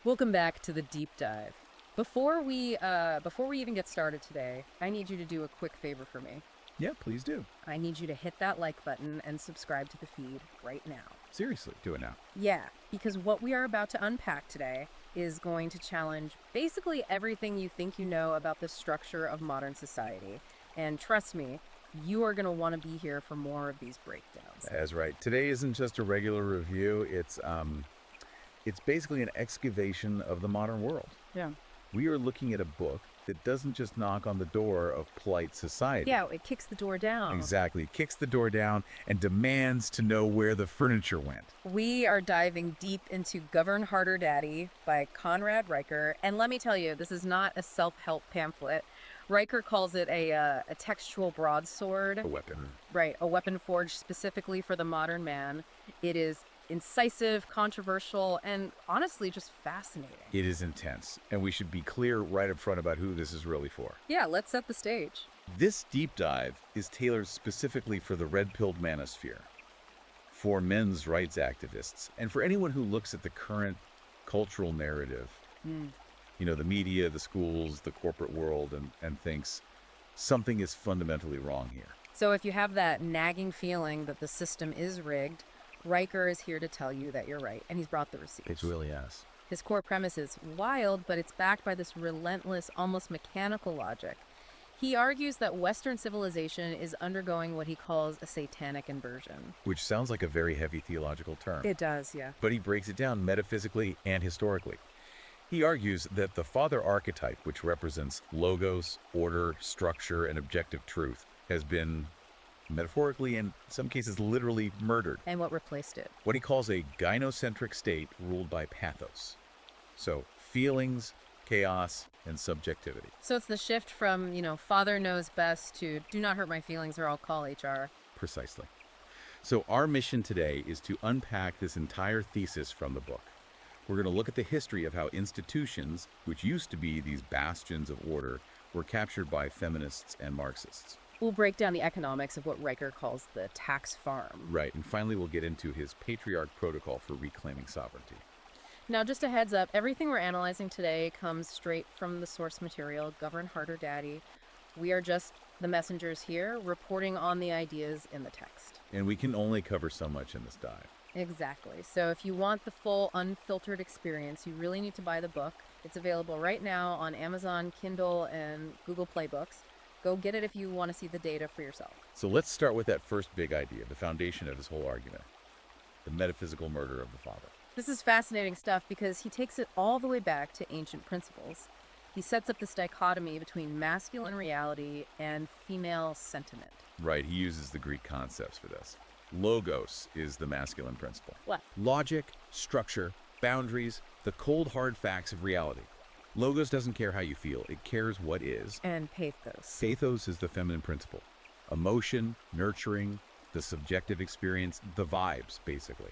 Welcome back to the deep dive. Before we even get started today, I need you to do a quick favor for me. Yeah, please do. I need you to hit that like button and subscribe to the feed right now. Seriously, do it now. Yeah, because what we are about to unpack today is going to challenge basically everything you think you know about the structure of modern society. And trust me, you are going to want to be here for more of these breakdowns. That's right. Today isn't just a regular review. It's basically an excavation of the modern world. Yeah. We are looking at a book that doesn't just knock on the door of polite society. Yeah, it kicks the door down. Exactly. It kicks the door down and demands to know where the furniture went. We are diving deep into Govern Harder Daddy by Conrad Riker. And let me tell you, this is not a self-help pamphlet. Riker calls it a textual broadsword. A weapon. Right, a weapon forged specifically for the modern man. It is incisive, controversial, and honestly just fascinating. It is intense, and we should be clear right up front about who this is really for. Yeah, let's set the stage. This deep dive is tailored specifically for the red-pilled manosphere, for men's rights activists, and for anyone who looks at the current cultural narrative, the media, the schools, the corporate world, and thinks something is fundamentally wrong here. So if you have that nagging feeling that the system is rigged, Riker is here to tell you that you're right, and he's brought the receipts. It really is. His core premise is wild, but it's backed by this relentless, almost mechanical logic. He argues that Western civilization is undergoing what he calls a satanic inversion. Which sounds like a very heavy theological term. It does, yeah. But he breaks it down metaphysically and historically. He argues that the father archetype, which represents logos, order, structure, and objective truth, has been metaphorically and in some cases literally murdered. And what replaced it? What he calls a gynocentric state ruled by pathos. So feelings, chaos, and subjectivity. So it's the shift from, father knows best to do not hurt my feelings or I'll call HR. Precisely. So our mission today is to unpack this entire thesis from the book. We're going to look at the history of how institutions, which used to be these bastions of order, were captured by feminists and Marxists. We'll break down the economics of what Riker calls the tax farm. Right, and finally we'll get into his Patriarch Protocol for reclaiming sovereignty. Now, just a heads up, everything we're analyzing today comes straight from the source material, Govern Harder Daddy. We are just the messengers here, reporting on the ideas in the text. And we can only cover so much in this dive. Exactly. So if you want the full, unfiltered experience, you really need to buy the book. It's available right now on Amazon, Kindle, and Google Play Books. Go get it if you want to see the data for yourself. So let's start with that first big idea, the foundation of his whole argument, the metaphysical murder of the father. This is fascinating stuff because he takes it all the way back to ancient principles. He sets up this dichotomy between masculine reality and female sentiment. Right, he uses the Greek concepts for this. Logos is the masculine principle. What? Logic, structure, boundaries, the cold hard facts of reality. Logos doesn't care how you feel, it cares what is. And pathos. Pathos is the feminine principle. Emotion, nurturing, the subjective experience, the vibes, basically.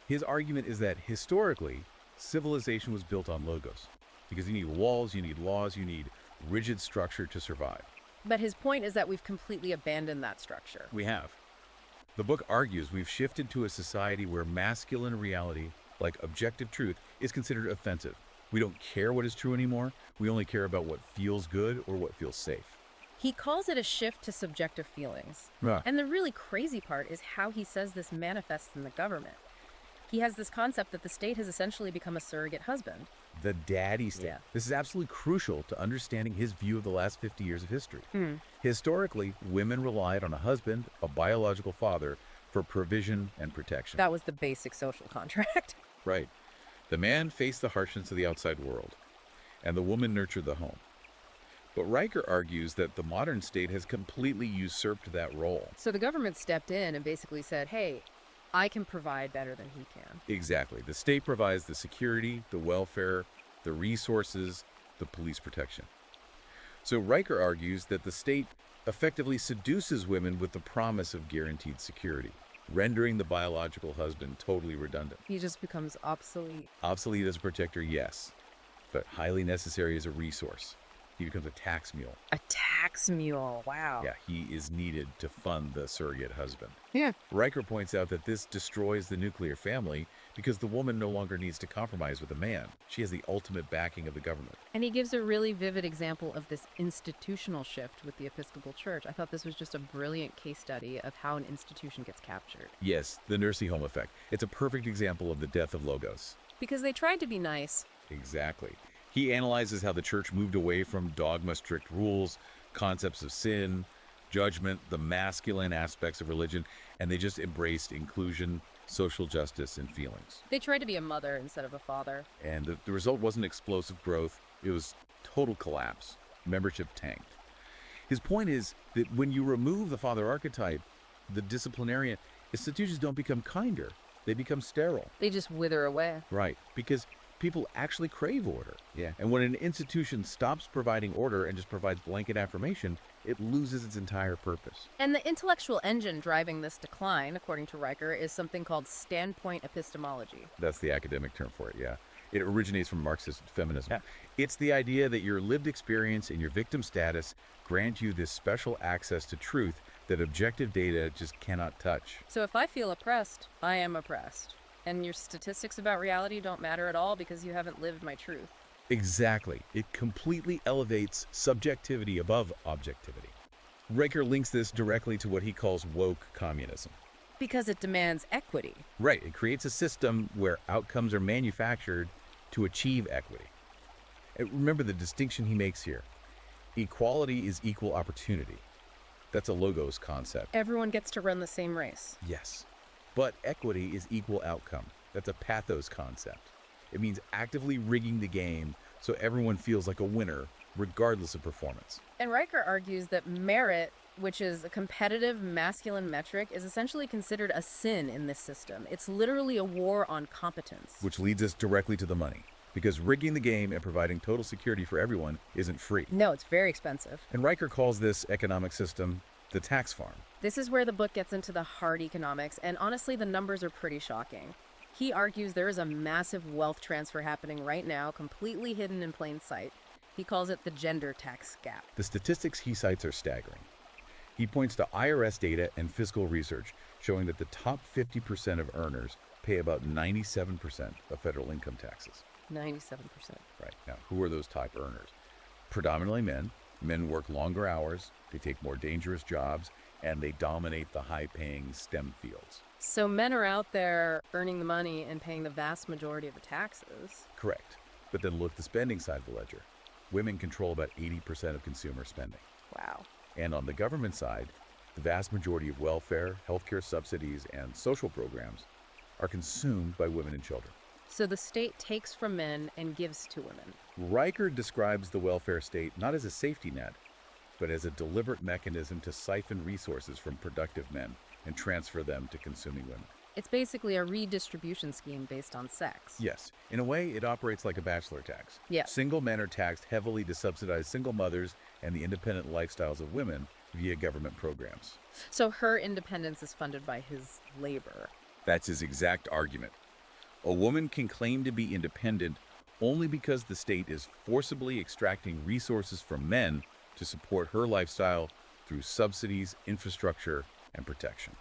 His argument is that historically, civilization was built on logos. Because you need walls, you need laws, you need rigid structure to survive. But his point is that we've completely abandoned that structure. We have. The book argues we've shifted to a society where masculine reality, like objective truth, is considered offensive. We don't care what is true anymore. We only care about what feels good or what feels safe. He calls it a shift to subjective feelings. Yeah. And the really crazy part is how he says this manifests in the government. He has this concept that the state has essentially become a surrogate husband. The daddy state. Yeah. This is absolutely crucial to understanding his view of the last 50 years of history. Historically, women relied on a husband, a biological father, for provision and protection. That was the basic social contract. Right. The man faced the harshness of the outside world, and the woman nurtured the home. But Riker argues that the modern state has completely usurped that role. So the government stepped in and basically said, hey, I can provide better than he can. Exactly. The state provides the security, the welfare, the resources, the police protection. So Riker argues that the state effectively seduces women with the promise of guaranteed security, rendering the biological husband totally redundant. He just becomes obsolete. Obsolete as a protector, yes, but highly necessary as a resource. He becomes a tax mule. A tax mule. Wow. Yeah, he is needed to fund the surrogate husband. Yeah. Riker points out that this destroys the nuclear family because the woman no longer needs to compromise with a man. She has the ultimate backing of the government. And he gives a really vivid example of this institutional shift with the Episcopal Church. I thought this was just a brilliant case study of how an institution gets captured. Yes, the nursing home effect. It's a perfect example of the death of logos. Because they tried to be nice. Exactly. He analyzes how the church moved away from dogma, strict rules, concepts of sin, judgment, the masculine aspects of religion, and they just embraced inclusion, social justice, and feelings. They tried to be a mother instead of a father. And the result wasn't explosive growth, it was total collapse. Membership tanked. His point is that when you remove the father archetype, the disciplinarian, institutions don't become kinder, they become sterile. They just wither away. Right, because people actually crave order. Yeah. And when an institution stops providing order and just provides blanket affirmation, it loses its entire purpose. And the intellectual engine driving this decline, according to Riker, is something called standpoint epistemology. That's the academic term for it, yeah. It originates from Marxist feminism. Yeah. It's the idea that your lived experience and your victim status grant you this special access to truth that objective data just cannot touch. So if I feel oppressed, I am oppressed. And your statistics about reality don't matter at all because you haven't lived my truth. Exactly. It completely elevates subjectivity above objectivity. Riker links this directly to what he calls woke communism. Because it demands equity. Right. It creates a system where outcomes are manufactured to achieve equity. And remember the distinction he makes here. Equality is equal opportunity. That's a logos concept. Everyone gets to run the same race. Yes. But equity is equal outcome. That's a pathos concept. It means actively rigging the game so everyone feels like a winner, regardless of performance. And Riker argues that merit, which is a competitive masculine metric, is essentially considered a sin in this system. It's literally a war on competence. Which leads us directly to the money. Because rigging the game and providing total security for everyone isn't free. No, it's very expensive. And Riker calls this economic system the tax farm. This is where the book gets into the hard economics, and honestly, the numbers are pretty shocking. He argues there is a massive wealth transfer happening right now, completely hidden in plain sight. He calls it the gender tax gap. The statistics he cites are staggering. He points to IRS data and fiscal research showing that the top 50% of earners pay about 97% of federal income taxes. 97%. Right. Now, who are those top earners? Predominantly men. Men work longer hours, they take more dangerous jobs, and they dominate the high-paying STEM fields. So men are out there earning the money and paying the vast majority of the taxes. Correct. But then look at the spending side of the ledger. Women control about 80% of consumer spending. Wow. And on the government side, the vast majority of welfare, healthcare subsidies, and social programs are consumed by women and children. So the state takes from men and gives to women. Riker describes the welfare state not as a safety net, but as a deliberate mechanism to siphon resources from productive men and transfer them to consuming women. It's basically a redistribution scheme based on sex. Yes. In a way, it operates like a bachelor tax. Yeah. Single men are taxed heavily to subsidize single mothers and the independent lifestyles of women via government programs. So her independence is funded by his labor. That's his exact argument. A woman can claim to be independent only because the state is forcibly extracting resources from men to support her lifestyle through subsidies, infrastructure, and protection.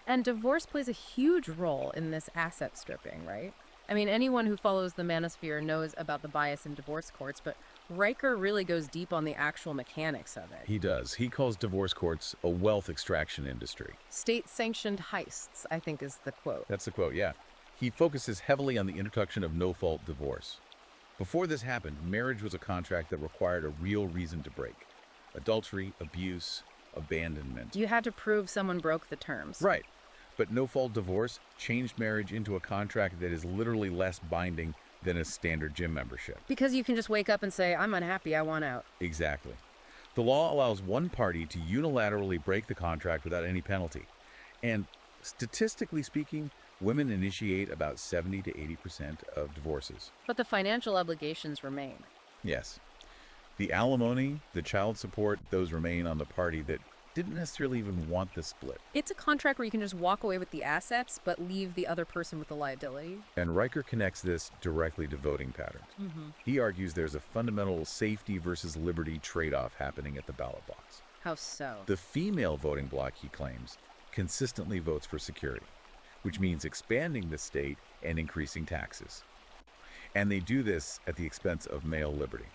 And divorce plays a huge role in this asset stripping, right? I mean, anyone who follows the manosphere knows about the bias in divorce courts, but Riker really goes deep on the actual mechanics of it. He does. He calls divorce courts a wealth extraction industry. State-sanctioned heists, I think is the quote. That's the quote, yeah. He focuses heavily on the introduction of no-fault divorce. Before this happened, marriage was a contract that required a real reason to break. Adultery, abuse, abandonment. You had to prove someone broke the terms. Right. But no-fault divorce changed marriage into a contract that is literally less binding than a standard gym membership. Because you can just wake up and say, I'm unhappy, I want out. Exactly. The law allows one party to unilaterally break the contract without any penalty. And statistically speaking, women initiate about 70 to 80% of divorces. But the financial obligations remain. Yes. The alimony, the child support, those remain on the party that didn't necessarily even want the split. It's a contract where you can just walk away with the assets, but leave the other person with the liability. And Riker connects this directly to voting patterns. He argues there's a fundamental safety versus liberty trade-off happening at the ballot box. How so? The female voting bloc, he claims, consistently votes for security, which means expanding the state and increasing taxes. And they do this at the expense of male liberty.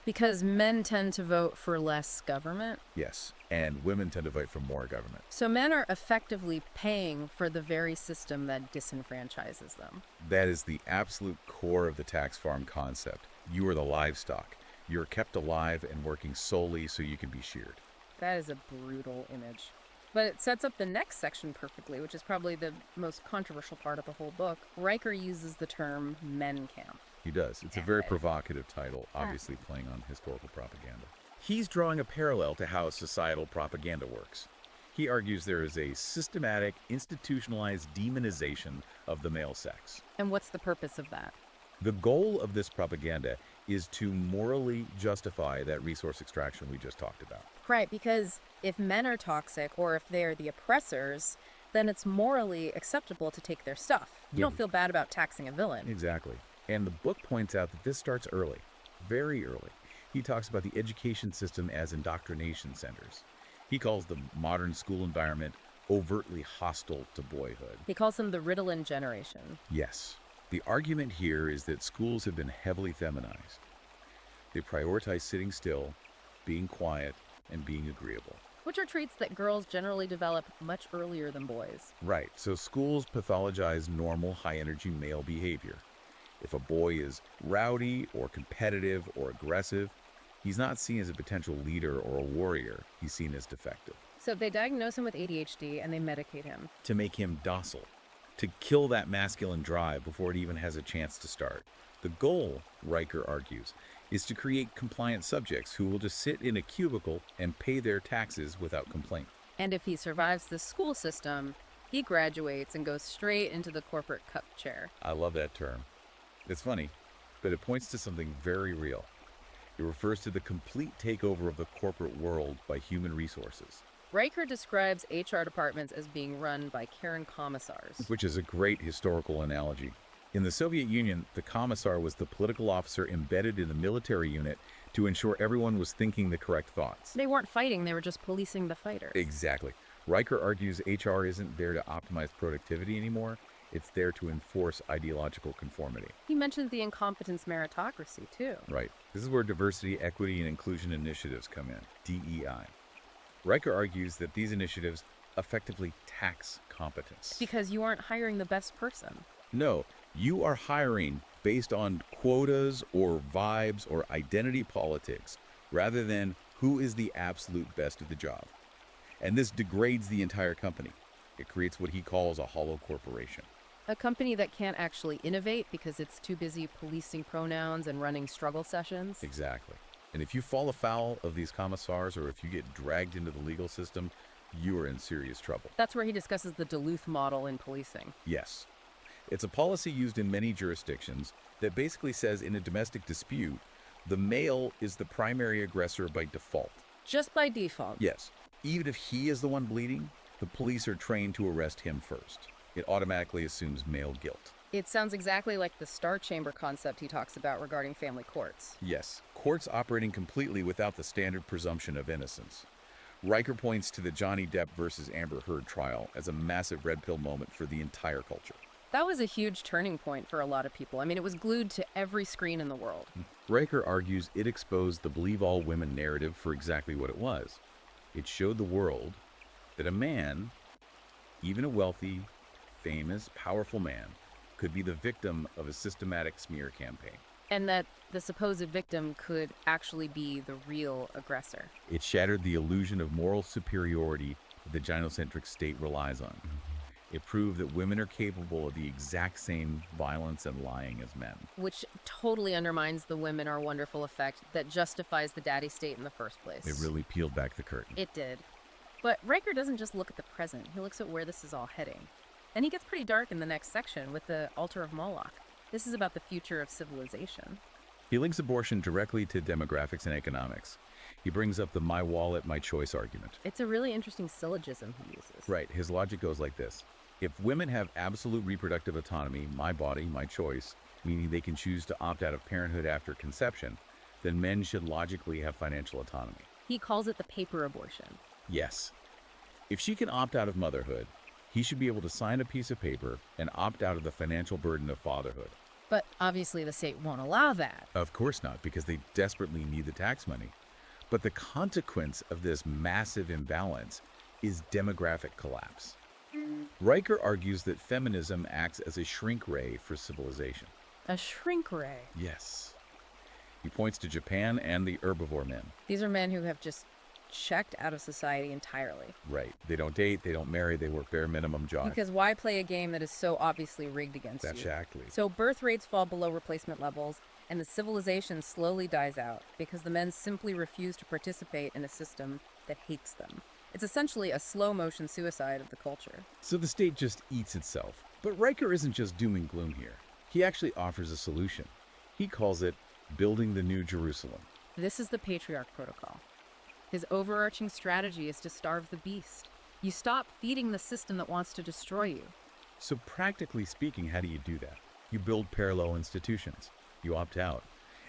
Because men tend to vote for less government? Yes, and women tend to vote for more government. So men are effectively paying for the very system that disenfranchises them. That is the absolute core of the tax farm concept. You are the livestock. You're kept alive and working solely so you can be sheared. That is a brutal image. But it sets up the next section perfectly, which is probably the most controversial part of the whole book. Riker uses the term men camp. He does. It's a very provocative title, obviously playing on historical propaganda. He's drawing a parallel to how societal propaganda works. He argues there is a systematic, institutionalized demonization of the male sex. And what's the purpose of that? The goal of this propaganda is to morally justify that resource extraction we just talked about. Right, because if men are toxic or if they're the oppressors, then it's morally acceptable to take their stuff. You don't feel bad about taxing a villain. Exactly. And the book points out that this starts early, very early. He talks about the education system as indoctrination centers. He calls the modern school environment overtly hostile to boyhood. He calls them the Ritalin generation. Yes. The argument here is that schools have been heavily feminized. They prioritize sitting still, being quiet, and being agreeable. Which are traits that girls generally develop much earlier than boys. Right. So schools pathologize normal, high-energy male behavior. If a boy is rowdy or competitive or aggressive, he's not seen as a potential leader or a warrior. He's seen as defective. So they diagnose him with ADHD and they medicate him. To make him docile, to kill that masculine drive before it even has a chance to start. The goal, Riker argues, is to create compliant subjects who will just sit in a cubicle and pay their taxes without complaint. And if he survives the school system, he graduates and goes straight into the corporate cup chair. I love that term. It's funny, but it points to something very real. It refers to the complete takeover of the corporate world by human resources. Riker describes HR departments as being run by Karen commissars. Which is a great historical analogy. In the Soviet Union, the commissar was the political officer embedded in the military unit to ensure everyone was thinking the correct thoughts. They weren't fighting, they were just policing the fighters. Exactly. Riker argues HR isn't there to optimize productivity anymore. It's there to enforce ideological conformity. He mentions the incompetence meritocracy, too. Right. This is where diversity, equity, and inclusion initiatives come in, DEI. Riker argues that these initiatives effectively tax competence. Because you aren't hiring the best person. No, you are hiring based on quotas or vibes or identity politics, rather than who is the absolute best at the job. And this degrades the entire company. It creates what he calls a hollow corporation. A company that can't actually innovate because it's too busy policing pronouns and running struggle sessions. Exactly. And if you fall afoul of these commissars or if you get dragged into the legal system, you are in serious trouble. That's where he discusses the Duluth model in policing. Yes. It's a policy used in many jurisdictions that basically says in a domestic dispute, the male is the primary aggressor by default. Just by default. Yes. Even if he is the one bleeding, the police are trained to arrest him first. It automatically assumes male guilt. It sounds exactly like the Star Chamber concept he talks about regarding family courts. Yes, courts operating completely without the standard presumption of innocence. Riker points to the Johnny Depp versus Amber Heard trial as a massive red pill moment for the entire culture. That was a huge turning point for a lot of people. I mean, it was glued to every screen in the world. Riker argues it exposed the believe all women narrative for exactly what it was. It showed the world that a man, even a wealthy, famous, powerful man, could be the victim of a systematic smear campaign. And that the supposed victim could actually be the real aggressor. It shattered the illusion of moral superiority that the gynocentric state relies on. It proved that women are capable of the exact same violence and lying as men. Which totally undermines the women are wonderful effect that justifies the daddy state in the first place. It really peeled back the curtain. It did. But Riker doesn't just look at the present, he looks at where this is all heading. And he gets pretty dark in the next section with the Altar of Moloch. This is about the future of civilization. He links abortion directly to demographics and economics. He brings up the my wallet, my choice argument. It's a really interesting syllogism he uses. Right, his logic goes like this. If women have absolute reproductive autonomy, my body, my choice, meaning they can choose to opt out of parenthood after conception, then men should logically have financial autonomy. He calls it the paper abortion. Yes. If she can opt out of motherhood, he should be able to sign a piece of paper and opt out of the financial burden of fatherhood. But obviously the state won't allow that. Of course not, because they desperately need the tax money. But the consequence of this massive imbalance is demographic collapse. Riker argues that feminism acts as a shrink ray for civilization. A shrink ray. Yes. He points to Japan and the herbivore men. These are men who have just checked out of society entirely. Right. They don't date, they don't marry, they work bare minimum jobs. Because why play a game that is so obviously rigged against you? Exactly. So birth rates fall below replacement levels, and the civilization slowly dies out because the men simply refuse to participate in a system that hates them. It's essentially a slow-motion suicide of the culture. So the state just eats itself. But Riker isn't just doom and gloom here. He actually offers a solution. He calls it building the New Jerusalem. This is the Patriarch Protocol. His overarching strategy is to starve the beast. You stop feeding the system that wants to destroy you. So practically speaking, how do you do that? You build parallel institutions. You opt out.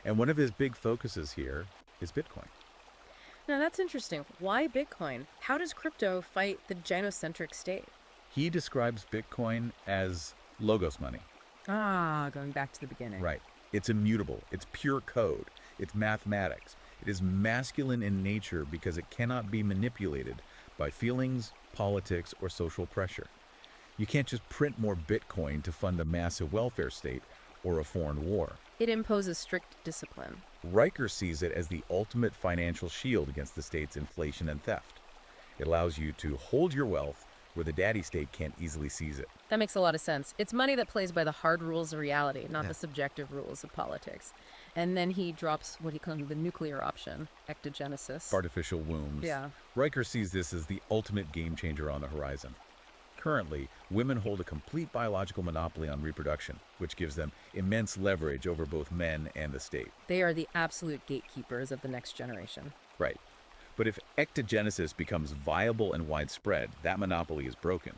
And one of his big focuses here is Bitcoin. Now that's interesting. Why Bitcoin? How does crypto fight the gynocentric state? He describes Bitcoin as logos money. Going back to the beginning. Right. It's immutable. It's pure code. It's mathematics. It is masculine in nature because it cannot be manipulated by feelings, politics, or social pressure. You can't just print more Bitcoin to fund a massive welfare state or a foreign war. It imposes strict discipline. Riker sees it as the ultimate financial shield against the state's inflation and theft. It allows you to hold your wealth where the daddy state can't easily seize it. That makes a lot of sense. It's money that plays by the hard rules of reality, not the subjective rules of politics. And then he drops what he calls the nuclear option, ectogenesis. Artificial wombs. Yeah. Riker sees this as the ultimate game changer on the horizon. Currently, women hold a complete biological monopoly on reproduction, which gives them immense leverage over both men and the state. They are the absolute gatekeepers of the next generation. Right. But if ectogenesis becomes viable and widespread, that monopoly is broken.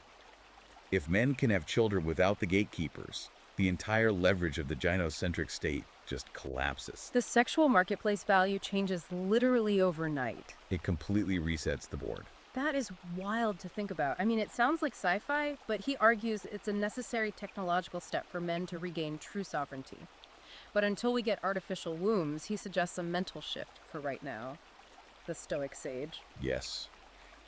If men can have children without the gatekeepers, the entire leverage of the gynocentric state just collapses. The sexual marketplace value changes literally overnight. It completely resets the board. That is wild to think about. I mean, it sounds like sci-fi, but he argues it's a necessary technological step for men to regain true sovereignty. But until we get artificial wombs, he suggests a mental shift for right now. The Stoic sage. Yes.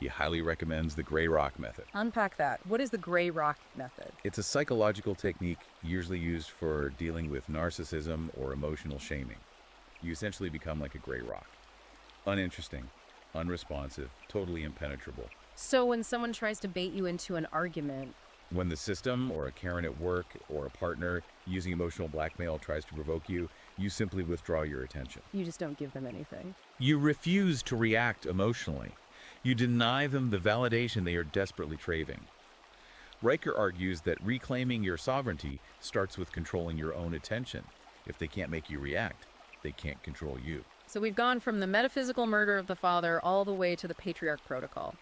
He highly recommends the gray rock method. Unpack that. What is the gray rock method? It's a psychological technique usually used for dealing with narcissism or emotional shaming. You essentially become like a gray rock. Uninteresting, unresponsive, totally impenetrable. So when someone tries to bait you into an argument... When the system or a Karen at work or a partner using emotional blackmail tries to provoke you, you simply withdraw your attention. You just don't give them anything. You refuse to react emotionally. You deny them the validation they are desperately craving. Riker argues that reclaiming your sovereignty starts with controlling your own attention. If they can't make you react, they can't control you. So we've gone from the metaphysical murder of the father all the way to the Patriarch Protocol.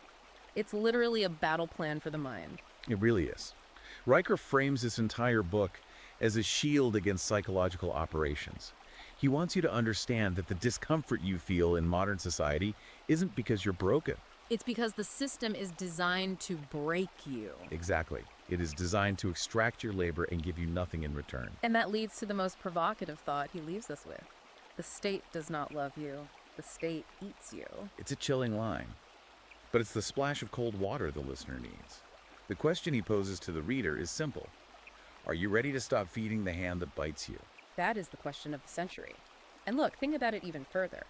It's literally a battle plan for the mind. It really is. Riker frames this entire book as a shield against psychological operations. He wants you to understand that the discomfort you feel in modern society isn't because you're broken. It's because the system is designed to break you. Exactly. It is designed to extract your labor and give you nothing in return. And that leads to the most provocative thought he leaves us with. The state does not love you. The state eats you. It's a chilling line, but it's the splash of cold water the listener needs. The question he poses to the reader is simple. Are you ready to stop feeding the hand that bites you? That is the question of the century. And look, think about it even further.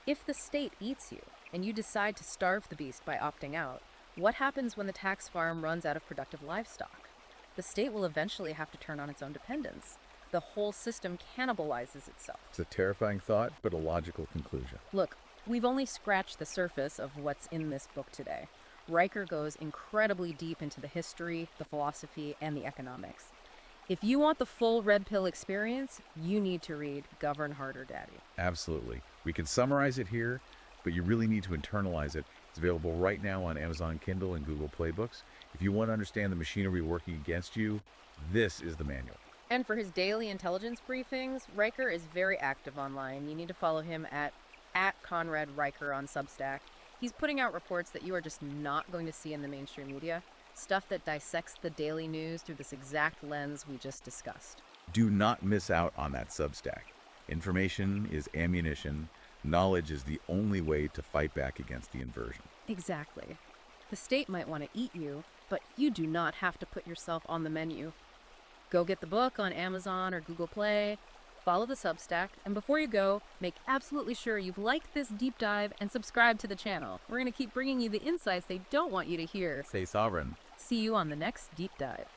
If the state eats you, and you decide to starve the beast by opting out, what happens when the tax farm runs out of productive livestock? The state will eventually have to turn on its own dependence. The whole system cannibalizes itself. It's a terrifying thought, but a logical conclusion. Look, we've only scratched the surface of what's in this book today. Riker goes incredibly deep into the history, the philosophy, and the economics. If you want the full red pill experience, you need to read Govern Harder, Daddy. Absolutely. We can summarize it here, but you really need to internalize it. It's available right now on Amazon Kindle and Google Play Books. If you want to understand the machinery working against you, this is the manual. And for his daily intelligence briefings, Riker is very active online. You need to follow him at Conrad Riker on Substack. He's putting out reports that you are just not going to see in the mainstream media, stuff that dissects the daily news through this exact lens we just discussed. Do not miss out on that Substack. Information is ammunition. Knowledge is the only way to fight back against the inversion. Exactly. The state might want to eat you, but you do not have to put yourself on the menu. Go get the book on Amazon or Google Play, follow the Substack, and before you go, make absolutely sure you've liked this deep dive and subscribe to the channel. We're going to keep bringing you the insights they don't want you to hear. Stay sovereign. See you on the next deep dive.